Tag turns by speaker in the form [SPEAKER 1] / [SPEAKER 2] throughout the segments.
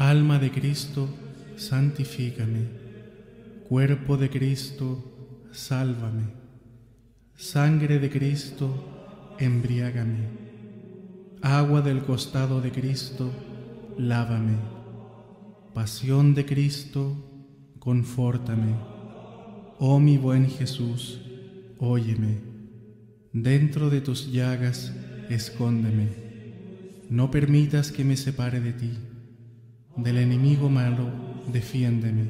[SPEAKER 1] Alma de Cristo, santifícame. Cuerpo de Cristo, sálvame. Sangre de Cristo, embriágame. Agua del costado de Cristo, lávame. Pasión de Cristo, confórtame. Oh mi buen Jesús, óyeme. Dentro de tus llagas, escóndeme. No permitas que me separe de ti. Del enemigo malo, defiéndeme.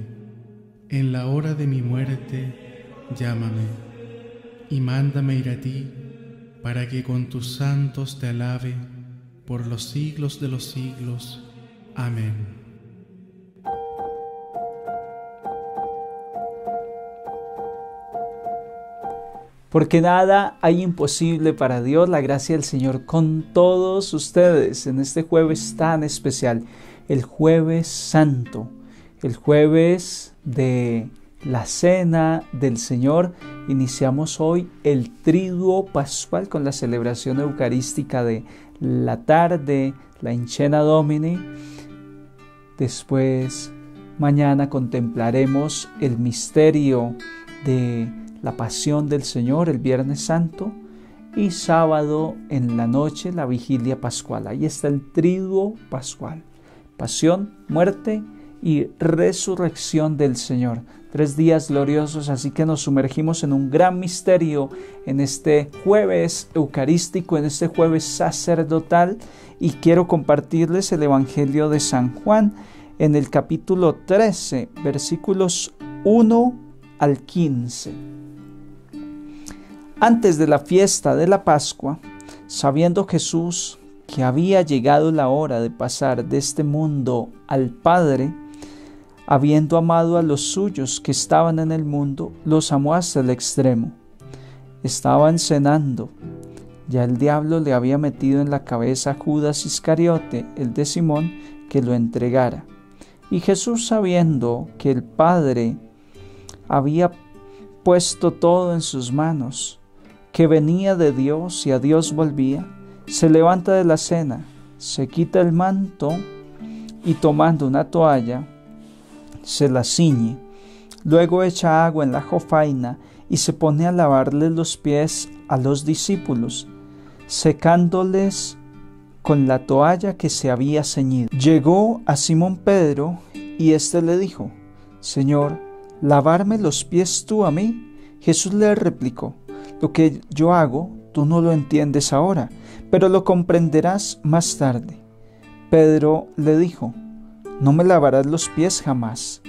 [SPEAKER 1] En la hora de mi muerte, llámame. Y mándame ir a ti, para que con tus santos te alabe por los siglos de los siglos. Amén.
[SPEAKER 2] Porque nada hay imposible para Dios. La gracia del Señor con todos ustedes en este jueves tan especial, el Jueves Santo, el jueves de la Cena del Señor. Iniciamos hoy el Triduo Pascual con la celebración eucarística de la tarde, la Incena Domini. Después, mañana contemplaremos el misterio de la Pasión del Señor, el Viernes Santo, y sábado en la noche la Vigilia Pascual. Ahí está el Triduo Pascual: pasión, muerte y resurrección del Señor. 3 días gloriosos, así que nos sumergimos en un gran misterio en este jueves eucarístico, en este jueves sacerdotal, y quiero compartirles el Evangelio de San Juan en el capítulo 13, versículos 1 al 15. Antes de la fiesta de la Pascua, sabiendo Jesús que había llegado la hora de pasar de este mundo al Padre, habiendo amado a los suyos que estaban en el mundo, los amó hasta el extremo. Estaban cenando. Ya el diablo le había metido en la cabeza a Judas Iscariote, el de Simón, que lo entregara. Y Jesús, sabiendo que el Padre había puesto todo en sus manos, que venía de Dios y a Dios volvía, se levanta de la cena, se quita el manto y tomando una toalla, se la ciñe. Luego echa agua en la jofaina y se pone a lavarles los pies a los discípulos, secándoles con la toalla que se había ceñido. Llegó a Simón Pedro y éste le dijo: Señor, ¿lavarme los pies tú a mí? Jesús le replicó: lo que yo hago, tú no lo entiendes ahora, pero lo comprenderás más tarde. Pedro le dijo: no me lavarás los pies jamás.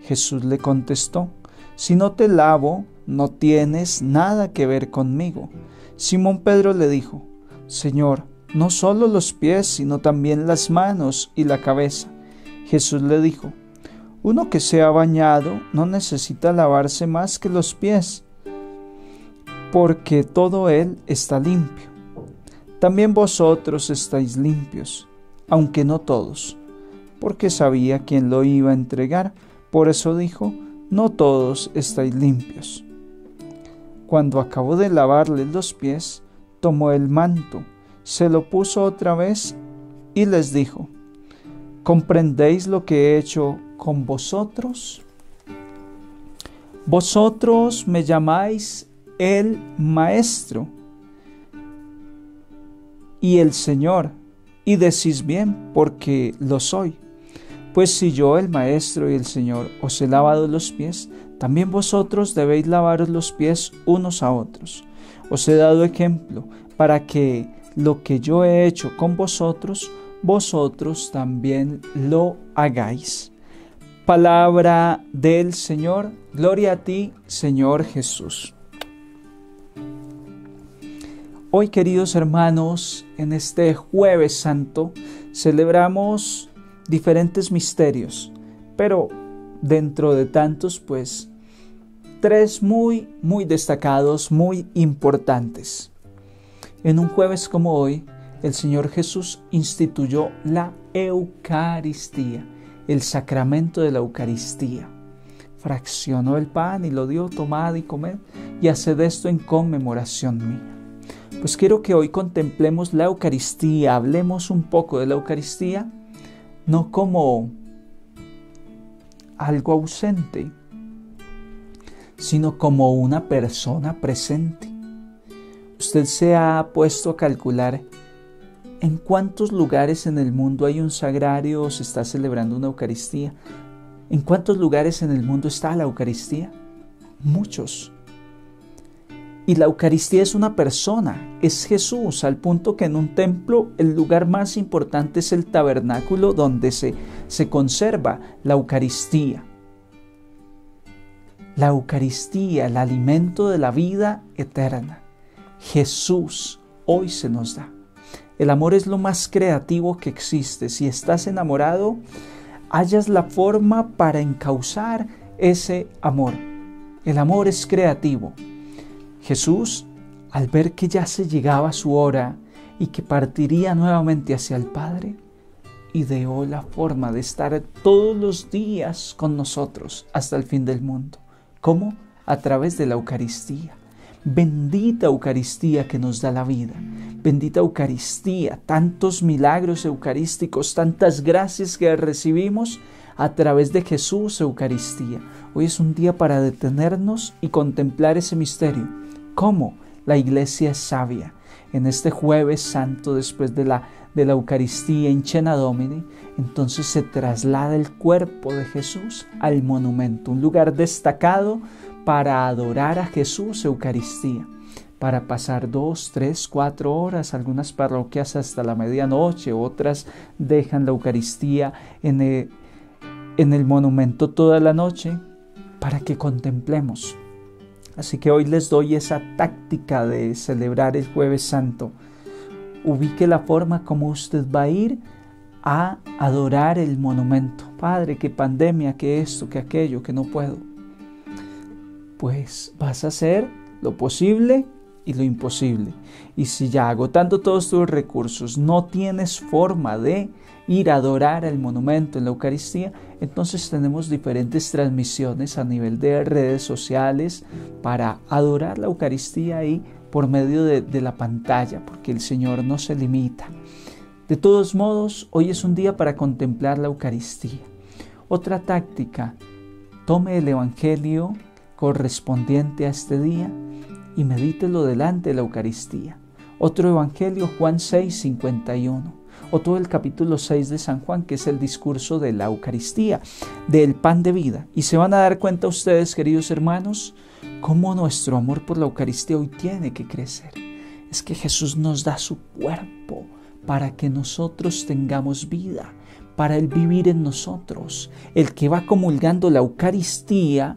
[SPEAKER 2] Jesús le contestó: si no te lavo, no tienes nada que ver conmigo. Simón Pedro le dijo: Señor, no solo los pies, sino también las manos y la cabeza. Jesús le dijo: uno que se ha bañado no necesita lavarse más que los pies, porque todo él está limpio. También vosotros estáis limpios, aunque no todos, porque sabía quién lo iba a entregar. Por eso dijo: no todos estáis limpios. Cuando acabó de lavarles los pies, tomó el manto, se lo puso otra vez y les dijo: ¿comprendéis lo que he hecho con vosotros? Vosotros me llamáis el Maestro y el Señor, y decís bien, porque lo soy. Pues si yo, el Maestro y el Señor, os he lavado los pies, también vosotros debéis lavaros los pies unos a otros. Os he dado ejemplo para que lo que yo he hecho con vosotros, vosotros también lo hagáis. Palabra del Señor. Gloria a ti, Señor Jesús. Hoy, queridos hermanos, en este Jueves Santo, celebramos diferentes misterios, pero dentro de tantos, 3 muy destacados, muy importantes. En un jueves como hoy, el Señor Jesús instituyó la Eucaristía, el sacramento de la Eucaristía. Fraccionó el pan y lo dio: tomad y comed, y haced esto en conmemoración mía. Pues quiero que hoy contemplemos la Eucaristía, hablemos un poco de la Eucaristía, no como algo ausente, sino como una persona presente. Usted se ha puesto a calcular en cuántos lugares en el mundo hay un sagrario o se está celebrando una Eucaristía. ¿En cuántos lugares en el mundo está la Eucaristía? Muchos. Y la Eucaristía es una persona, es Jesús, al punto que en un templo el lugar más importante es el tabernáculo donde se conserva la Eucaristía. La Eucaristía, el alimento de la vida eterna. Jesús hoy se nos da. El amor es lo más creativo que existe. Si estás enamorado, hallas la forma para encauzar ese amor. El amor es creativo. Jesús, al ver que ya se llegaba su hora y que partiría nuevamente hacia el Padre, ideó la forma de estar todos los días con nosotros hasta el fin del mundo. ¿Cómo? A través de la Eucaristía. Bendita Eucaristía que nos da la vida. Bendita Eucaristía, tantos milagros eucarísticos, tantas gracias que recibimos a través de Jesús Eucaristía. Hoy es un día para detenernos y contemplar ese misterio. ¿Cómo? La Iglesia es sabia. En este Jueves Santo, después de la Eucaristía in Cena Domini, entonces se traslada el cuerpo de Jesús al monumento, un lugar destacado para adorar a Jesús Eucaristía, para pasar 2, 3, 4 horas, algunas parroquias hasta la medianoche, otras dejan la Eucaristía en el monumento toda la noche para que contemplemos. Así que hoy les doy esa táctica de celebrar el Jueves Santo. Ubique la forma como usted va a ir a adorar el monumento. Padre, qué pandemia, qué esto, qué aquello, que no puedo. Pues vas a hacer lo posible y lo imposible. Y si ya agotando todos tus recursos no tienes forma de ir a adorar el monumento en la Eucaristía, entonces tenemos diferentes transmisiones a nivel de redes sociales para adorar la Eucaristía ahí por medio de la pantalla, porque el Señor no se limita. De todos modos, hoy es un día para contemplar la Eucaristía. Otra táctica, tome el Evangelio correspondiente a este día y medítelo delante de la Eucaristía. Otro Evangelio, Juan 6, 51. O todo el capítulo 6 de San Juan, que es el discurso de la Eucaristía, del pan de vida. Y se van a dar cuenta ustedes, queridos hermanos, cómo nuestro amor por la Eucaristía hoy tiene que crecer. Es que Jesús nos da su cuerpo para que nosotros tengamos vida, para Él vivir en nosotros. El que va comulgando la Eucaristía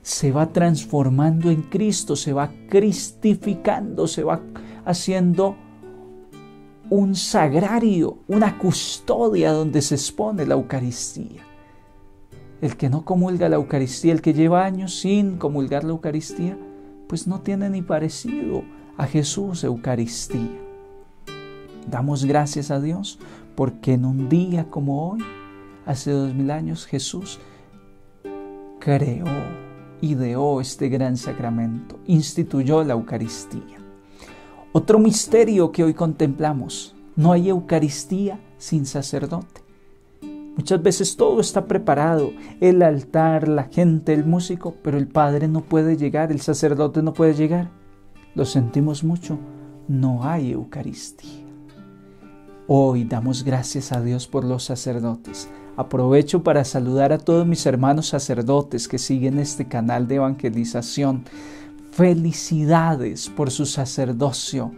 [SPEAKER 2] se va transformando en Cristo, se va cristificando, se va haciendo un sagrario, una custodia donde se expone la Eucaristía. El que no comulga la Eucaristía, el que lleva años sin comulgar la Eucaristía, pues no tiene ni parecido a Jesús Eucaristía. Damos gracias a Dios porque en un día como hoy, hace 2000 años, Jesús creó, ideó este gran sacramento, instituyó la Eucaristía. Otro misterio que hoy contemplamos, no hay Eucaristía sin sacerdote. Muchas veces todo está preparado, el altar, la gente, el músico, pero el Padre no puede llegar, el sacerdote no puede llegar. Lo sentimos mucho, no hay Eucaristía. Hoy damos gracias a Dios por los sacerdotes. Aprovecho para saludar a todos mis hermanos sacerdotes que siguen este canal de evangelización. Felicidades por su sacerdocio.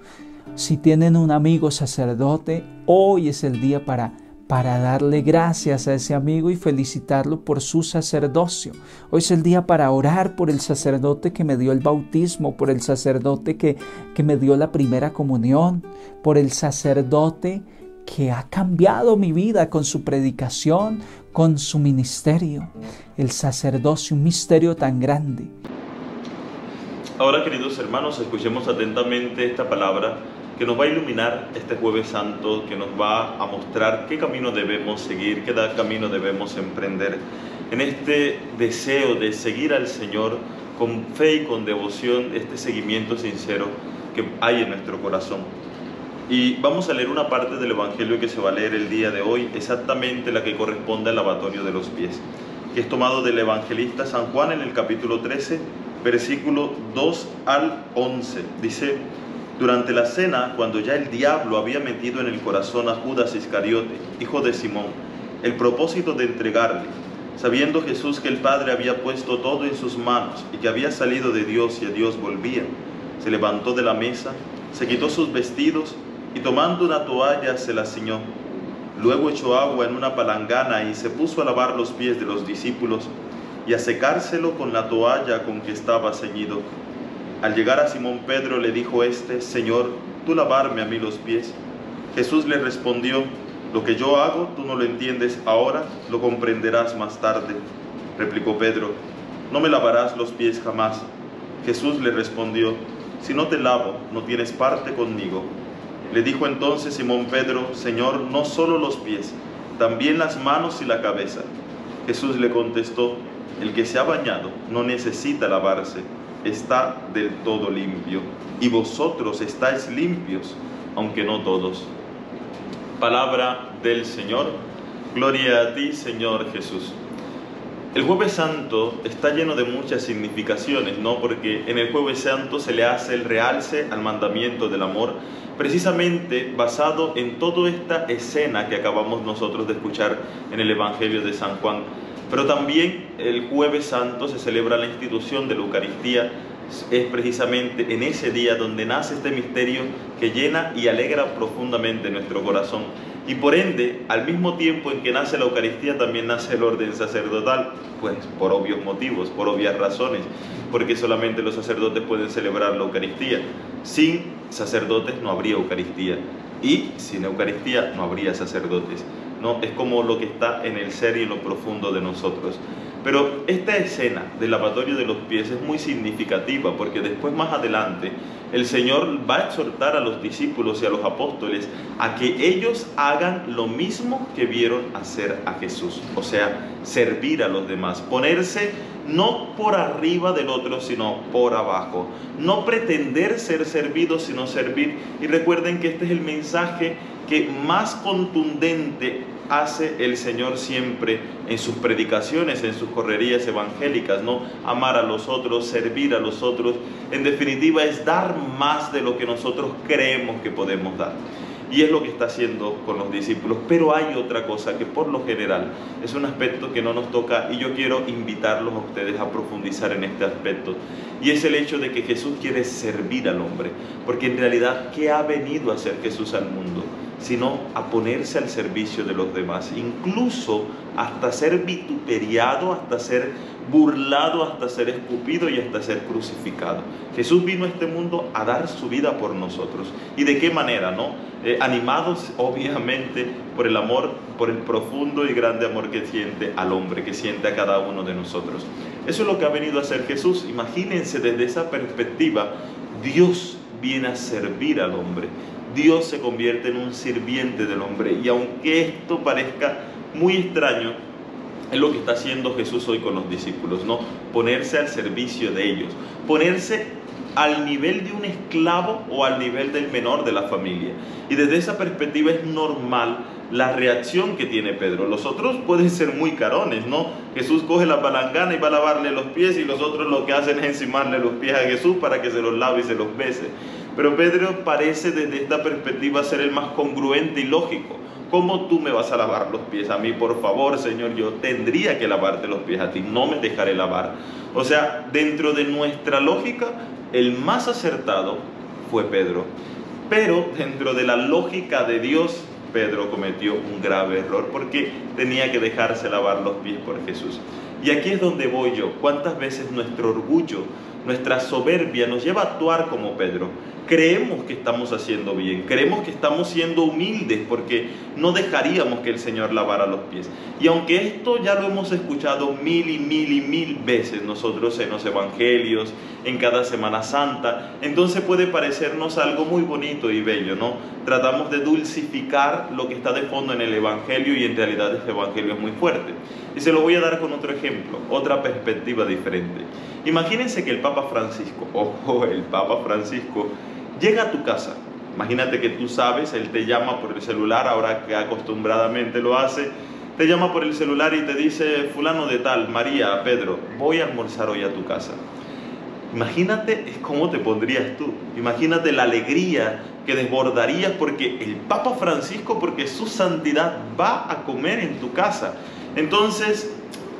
[SPEAKER 2] Si tienen un amigo sacerdote, hoy es el día para darle gracias a ese amigo y felicitarlo por su sacerdocio. Hoy es el día para orar por el sacerdote que me dio el bautismo, por el sacerdote que me dio la primera comunión, por el sacerdote que ha cambiado mi vida con su predicación, con su ministerio. El sacerdocio, un misterio tan grande.
[SPEAKER 3] Ahora, queridos hermanos, escuchemos atentamente esta palabra que nos va a iluminar este Jueves Santo, que nos va a mostrar qué camino debemos seguir, qué camino debemos emprender en este deseo de seguir al Señor con fe y con devoción, este seguimiento sincero que hay en nuestro corazón. Y vamos a leer una parte del Evangelio que se va a leer el día de hoy, exactamente la que corresponde al lavatorio de los pies. que es tomado del evangelista San Juan en el capítulo 13, versículo 2 al 11. Dice: durante la cena, cuando ya el diablo había metido en el corazón a Judas Iscariote, hijo de Simón, el propósito de entregarle, sabiendo Jesús que el Padre había puesto todo en sus manos y que había salido de Dios y a Dios volvía, se levantó de la mesa, se quitó sus vestidos y tomando una toalla se la ciñó. Luego echó agua en una palangana y se puso a lavar los pies de los discípulos y a secárselo con la toalla con que estaba ceñido. Al llegar a Simón Pedro le dijo éste: Señor, ¿tú lavarme a mí los pies? Jesús le respondió: lo que yo hago tú no lo entiendes ahora, lo comprenderás más tarde. Replicó Pedro: no me lavarás los pies jamás. Jesús le respondió: si no te lavo, no tienes parte conmigo. Le dijo entonces Simón Pedro: Señor, no solo los pies, también las manos y la cabeza. Jesús le contestó: el que se ha bañado no necesita lavarse, está del todo limpio, y vosotros estáis limpios, aunque no todos. Palabra del Señor. Gloria a ti, Señor Jesús. El Jueves Santo está lleno de muchas significaciones, ¿no? Porque en el Jueves Santo se le hace el realce al mandamiento del amor, precisamente basado en toda esta escena que acabamos nosotros de escuchar en el Evangelio de San Juan. Pero también el Jueves Santo se celebra la institución de la Eucaristía. Es precisamente en ese día donde nace este misterio que llena y alegra profundamente nuestro corazón. Y por ende, al mismo tiempo en que nace la Eucaristía, también nace el orden sacerdotal, pues por obvios motivos, por obvias razones, porque solamente los sacerdotes pueden celebrar la Eucaristía. Sin sacerdotes no habría Eucaristía, y sin Eucaristía no habría sacerdotes, ¿no? Es como lo que está en el ser y en lo profundo de nosotros. Pero esta escena del lavatorio de los pies es muy significativa, porque después, más adelante, el Señor va a exhortar a los discípulos y a los apóstoles a que ellos hagan lo mismo que vieron hacer a Jesús, o sea, servir a los demás, ponerse no por arriba del otro, sino por abajo, no pretender ser servidos, sino servir. Y recuerden que este es el mensaje que más contundente hace el Señor siempre en sus predicaciones, en sus correrías evangélicas, ¿no? Amar a los otros, servir a los otros, en definitiva es dar más de lo que nosotros creemos que podemos dar. Y es lo que está haciendo con los discípulos. Pero hay otra cosa que por lo general es un aspecto que no nos toca, y yo quiero invitarlos a ustedes a profundizar en este aspecto, y es el hecho de que Jesús quiere servir al hombre, porque en realidad, ¿qué ha venido a hacer Jesús al mundo? Sino a ponerse al servicio de los demás, incluso hasta ser vituperiado, hasta ser burlado, hasta ser escupido y hasta ser crucificado. Jesús vino a este mundo a dar su vida por nosotros. ¿Y de qué manera, no? Animados obviamente por el amor, por el profundo y grande amor que siente al hombre, que siente a cada uno de nosotros. Eso es lo que ha venido a hacer Jesús. Imagínense desde esa perspectiva, Dios viene a servir al hombre. Dios se convierte en un sirviente del hombre, y aunque esto parezca muy extraño, es lo que está haciendo Jesús hoy con los discípulos, ¿no? Ponerse al servicio de ellos, ponerse al nivel de un esclavo o al nivel del menor de la familia. Y desde esa perspectiva es normal la reacción que tiene Pedro. Los otros pueden ser muy carones, ¿no? Jesús coge la palangana y va a lavarle los pies, y los otros lo que hacen es encimarle los pies a Jesús para que se los lave y se los bese. Pero Pedro parece desde esta perspectiva ser el más congruente y lógico. ¿Cómo tú me vas a lavar los pies a mí? Por favor, Señor, yo tendría que lavarte los pies a ti, no me dejaré lavar. O sea, dentro de nuestra lógica, el más acertado fue Pedro. Pero dentro de la lógica de Dios, Pedro cometió un grave error, porque tenía que dejarse lavar los pies por Jesús. Y aquí es donde voy yo. ¿Cuántas veces nuestro orgullo, nuestra soberbia nos lleva a actuar como Pedro? Creemos que estamos haciendo bien, creemos que estamos siendo humildes porque no dejaríamos que el Señor lavara los pies. Y aunque esto ya lo hemos escuchado mil y mil veces nosotros en los evangelios, en cada Semana Santa, entonces puede parecernos algo muy bonito y bello, ¿no? Tratamos de dulcificar lo que está de fondo en el evangelio, y en realidad este evangelio es muy fuerte. Y se lo voy a dar con otro ejemplo, otra perspectiva diferente. Imagínense que el Papa Francisco, el Papa Francisco, llega a tu casa. Imagínate que tú sabes, él te llama por el celular, ahora que acostumbradamente lo hace, Te llama por el celular y te dice, fulano de tal, María, Pedro, voy a almorzar hoy a tu casa. Imagínate cómo te pondrías tú. Imagínate la alegría que desbordarías porque el Papa Francisco, porque su santidad va a comer en tu casa. Entonces,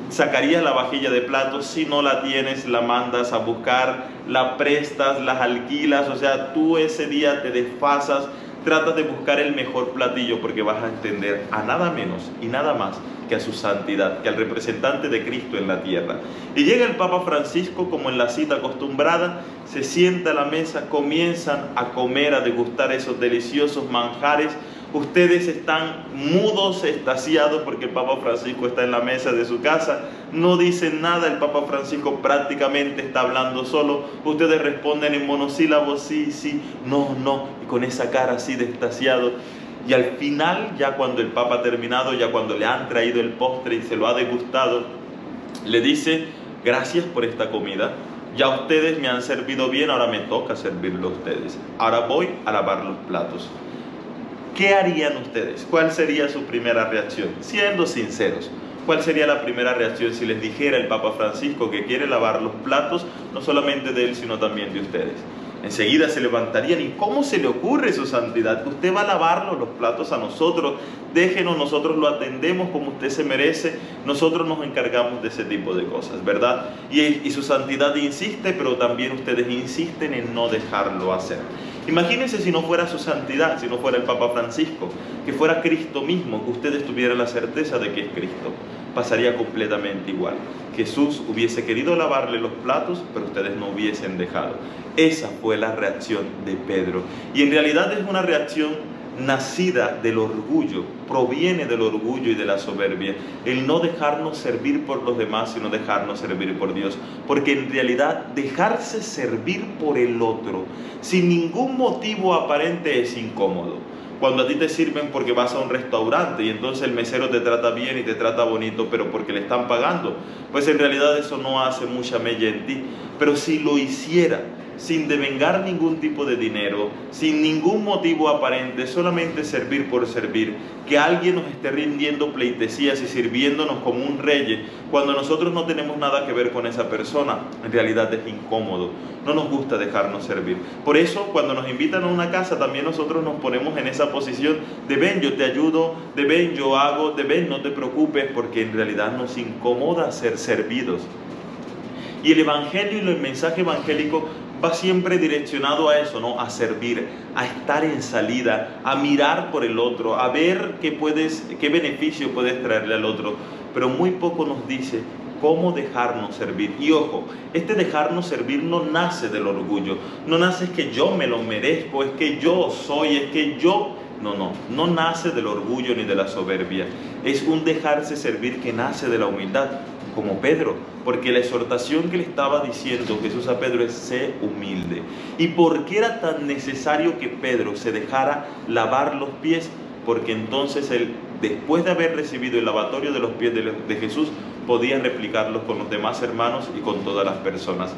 [SPEAKER 3] sacarías la vajilla de platos, si no la tienes, la mandas a buscar, la prestas, las alquilas, o sea, tú ese día te desfasas, tratas de buscar el mejor platillo porque vas a entender a nada menos y nada más que a su santidad, que al representante de Cristo en la tierra. Y llega el Papa Francisco, como en la cita acostumbrada, se sienta a la mesa, comienzan a comer, a degustar esos deliciosos manjares. Ustedes están mudos, extasiados, porque el Papa Francisco está en la mesa de su casa. No dicen nada, el Papa Francisco prácticamente está hablando solo. Ustedes responden en monosílabos, sí, sí, no, no, y con esa cara así de extasiado. Y al final, ya cuando el Papa ha terminado, ya cuando le han traído el postre y se lo ha degustado, le dice, gracias por esta comida. Ya ustedes me han servido bien, ahora me toca servirlo a ustedes. Ahora voy a lavar los platos. ¿Qué harían ustedes? ¿Cuál sería su primera reacción? Siendo sinceros, ¿cuál sería la primera reacción si les dijera el Papa Francisco que quiere lavar los platos, no solamente de él, sino también de ustedes? Enseguida se levantarían. ¿Y cómo se le ocurre, su santidad? Usted va a lavarnos los platos a nosotros, déjenos, nosotros lo atendemos como usted se merece, nosotros nos encargamos de ese tipo de cosas, ¿verdad? Y su santidad insiste, pero también ustedes insisten en no dejarlo hacer. Imagínense si no fuera su santidad, si no fuera el Papa Francisco, que fuera Cristo mismo, que ustedes tuvieran la certeza de que es Cristo. Pasaría completamente igual. Jesús hubiese querido lavarle los platos, pero ustedes no hubiesen dejado. Esa fue la reacción de Pedro. Y en realidad es una reacción nacida del orgullo, proviene del orgullo y de la soberbia. El no dejarnos servir por los demás, sino dejarnos servir por Dios. Porque en realidad dejarse servir por el otro, sin ningún motivo aparente, es incómodo. Cuando a ti te sirven porque vas a un restaurante y entonces el mesero te trata bien y te trata bonito, pero porque le están pagando, pues en realidad eso no hace mucha mella en ti. Pero si lo hiciera sin devengar ningún tipo de dinero, sin ningún motivo aparente, solamente servir por servir, que alguien nos esté rindiendo pleitesías y sirviéndonos como un rey, cuando nosotros no tenemos nada que ver con esa persona, en realidad es incómodo, no nos gusta dejarnos servir. Por eso, cuando nos invitan a una casa, también nosotros nos ponemos en esa posición de ven, yo te ayudo, de ven, yo hago, de ven, no te preocupes, porque en realidad nos incomoda ser servidos. Y el Evangelio y el mensaje evangélico va siempre direccionado a eso, ¿no? A servir, a estar en salida, a mirar por el otro, a ver qué beneficio puedes traerle al otro. Pero muy poco nos dice cómo dejarnos servir. Y ojo, este dejarnos servir no nace del orgullo, no nace es que yo me lo merezco, es que yo soy, es que yo... No nace del orgullo ni de la soberbia. Es un dejarse servir que nace de la humildad, como Pedro, porque la exhortación que le estaba diciendo Jesús a Pedro es: sé humilde. ¿Y por qué era tan necesario que Pedro se dejara lavar los pies? Porque entonces él, después de haber recibido el lavatorio de los pies de Jesús, podía replicarlos con los demás hermanos y con todas las personas.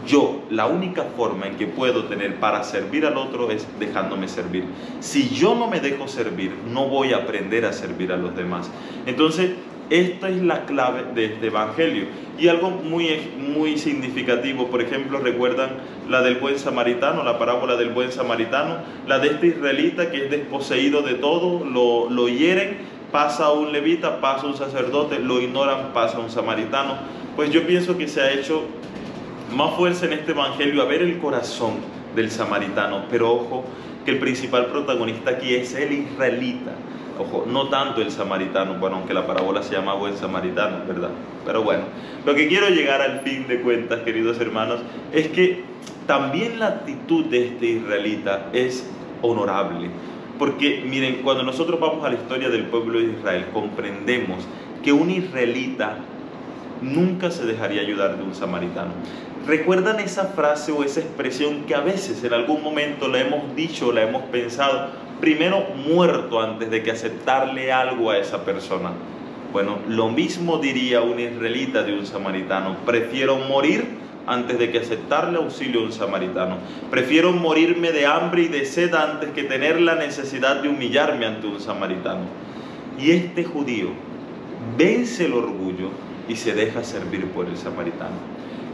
[SPEAKER 3] Yo, la única forma en que puedo tener para servir al otro es dejándome servir. Si yo no me dejo servir, no voy a aprender a servir a los demás. Entonces, esta es la clave de este evangelio. Y algo muy significativo, por ejemplo, recuerdan la del buen samaritano, la parábola del buen samaritano, la de este israelita que es desposeído de todo, lo hieren, pasa un levita, pasa un sacerdote, lo ignoran, pasa un samaritano. Pues yo pienso que se ha hecho más fuerza en este evangelio a ver el corazón del samaritano, pero ojo, que el principal protagonista aquí es el israelita. Ojo, no tanto el samaritano, bueno, aunque la parábola se llama buen samaritano, ¿verdad? Pero bueno, lo que quiero llegar al fin de cuentas, queridos hermanos, es que también la actitud de este israelita es honorable. Porque miren, cuando nosotros vamos a la historia del pueblo de Israel, comprendemos que un israelita nunca se dejaría ayudar de un samaritano. ¿Recuerdan esa frase o esa expresión que a veces en algún momento la hemos dicho, la hemos pensado? Primero muerto antes de que aceptarle algo a esa persona. Bueno, lo mismo diría un israelita de un samaritano: prefiero morir antes de que aceptarle auxilio a un samaritano. Prefiero morirme de hambre y de sed antes que tener la necesidad de humillarme ante un samaritano. Y este judío vence el orgullo y se deja servir por el samaritano.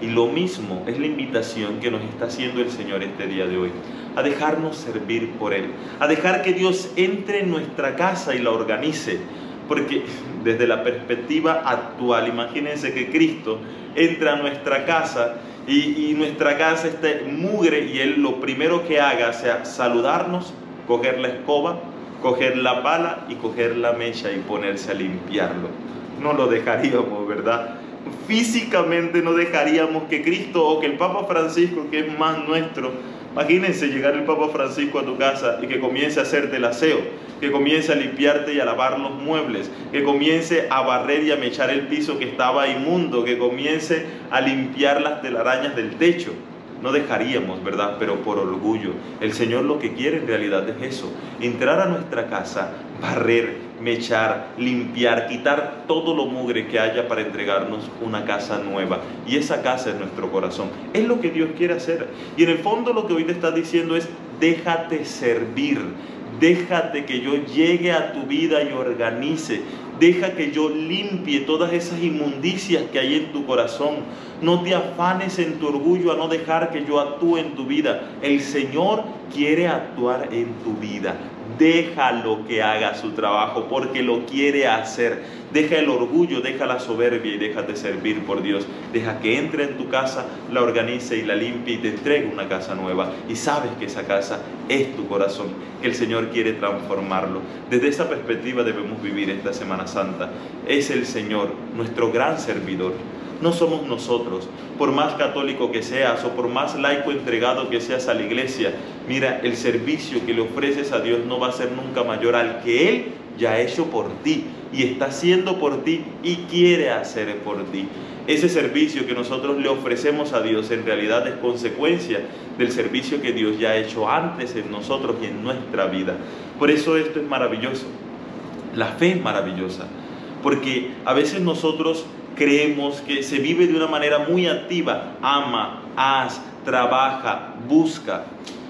[SPEAKER 3] Y lo mismo es la invitación que nos está haciendo el Señor este día de hoy, a dejarnos servir por Él, a dejar que Dios entre en nuestra casa y la organice. Porque desde la perspectiva actual, imagínense que Cristo entra a nuestra casa y nuestra casa está mugre y Él lo primero que haga sea saludarnos, coger la escoba, coger la pala y coger la mecha y ponerse a limpiarlo. No lo dejaríamos, ¿verdad? Físicamente no dejaríamos que Cristo o que el Papa Francisco, que es más nuestro, imagínense llegar el Papa Francisco a tu casa y que comience a hacerte el aseo, que comience a limpiarte y a lavar los muebles, que comience a barrer y a mechar el piso que estaba inmundo, que comience a limpiar las telarañas del techo. No dejaríamos, ¿verdad? Pero por orgullo. El Señor lo que quiere en realidad es eso, entrar a nuestra casa, barrer, mechar, limpiar, quitar todo lo mugre que haya para entregarnos una casa nueva. Y esa casa es nuestro corazón. Es lo que Dios quiere hacer. Y en el fondo lo que hoy te está diciendo es, déjate servir. Déjate que yo llegue a tu vida y organice. Deja que yo limpie todas esas inmundicias que hay en tu corazón. No te afanes en tu orgullo a no dejar que yo actúe en tu vida. El Señor quiere actuar en tu vida. Déjalo que haga su trabajo porque lo quiere hacer. Deja el orgullo, deja la soberbia y déjate servir por Dios. Deja que entre en tu casa, la organice y la limpie y te entregue una casa nueva. Y sabes que esa casa es tu corazón, que el Señor quiere transformarlo. Desde esa perspectiva debemos vivir esta Semana Santa. Es el Señor, nuestro gran servidor. No somos nosotros. Por más católico que seas o por más laico entregado que seas a la iglesia, mira, el servicio que le ofreces a Dios no va a ser nunca mayor al que Él ya ha hecho por ti y está haciendo por ti y quiere hacer por ti. Ese servicio que nosotros le ofrecemos a Dios en realidad es consecuencia del servicio que Dios ya ha hecho antes en nosotros y en nuestra vida. Por eso esto es maravilloso. La fe es maravillosa, porque a veces nosotros creemos que se vive de una manera muy activa, ama, haz, trabaja, busca.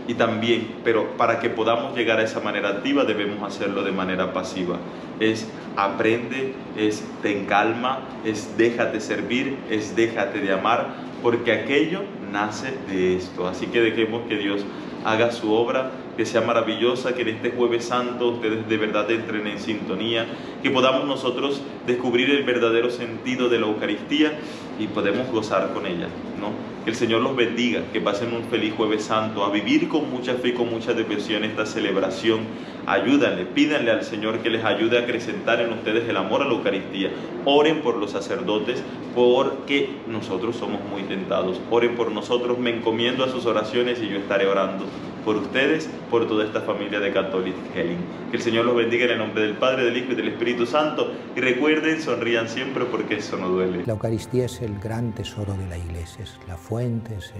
[SPEAKER 3] Y también, pero para que podamos llegar a esa manera activa debemos hacerlo de manera pasiva. Es aprende, es ten calma, es déjate servir, es déjate de amar, porque aquello nace de esto. Así que dejemos que Dios haga su obra, que sea maravillosa, que en este Jueves Santo ustedes de verdad entren en sintonía, que podamos nosotros descubrir el verdadero sentido de la Eucaristía y podemos gozar con ella, ¿no? Que el Señor los bendiga, que pasen un feliz Jueves Santo, a vivir con mucha fe y con mucha devoción esta celebración. Ayúdanle, pídanle al Señor que les ayude a acrecentar en ustedes el amor a la Eucaristía. Oren por los sacerdotes, porque nosotros somos muy tentados. Oren por nosotros, me encomiendo a sus oraciones y yo estaré orando por ustedes, por toda esta familia de Catholic Healing. Que el Señor los bendiga en el nombre del Padre, del Hijo y del Espíritu Santo. Y recuerden, sonrían siempre porque eso no duele.
[SPEAKER 4] La Eucaristía es el gran tesoro de la Iglesia, es la fuente, es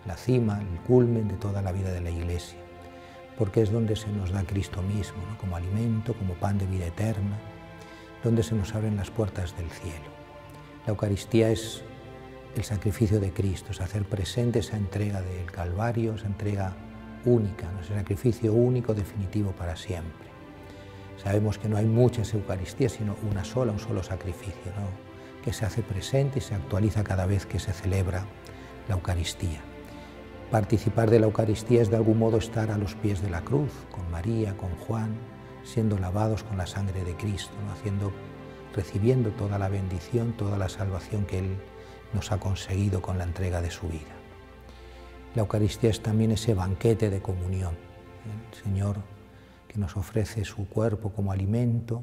[SPEAKER 4] la cima, el culmen de toda la vida de la Iglesia, porque es donde se nos da Cristo mismo, ¿no? Como alimento, como pan de vida eterna, donde se nos abren las puertas del cielo. La Eucaristía es el sacrificio de Cristo, es hacer presente esa entrega del Calvario, esa entrega única, ¿no? Ese sacrificio único, definitivo para siempre. Sabemos que no hay muchas Eucaristías, sino una sola, un solo sacrificio, ¿no? Que se hace presente y se actualiza cada vez que se celebra la Eucaristía. Participar de la Eucaristía es de algún modo estar a los pies de la cruz, con María, con Juan, siendo lavados con la sangre de Cristo, ¿no? Recibiendo toda la bendición, toda la salvación que Él nos ha conseguido con la entrega de su vida. La Eucaristía es también ese banquete de comunión. El Señor que nos ofrece su cuerpo como alimento,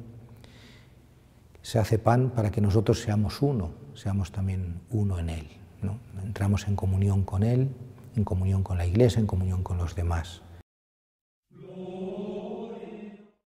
[SPEAKER 4] se hace pan para que nosotros seamos uno, seamos también uno en Él, ¿no? Entramos en comunión con Él, en comunión con la Iglesia, en comunión con los demás.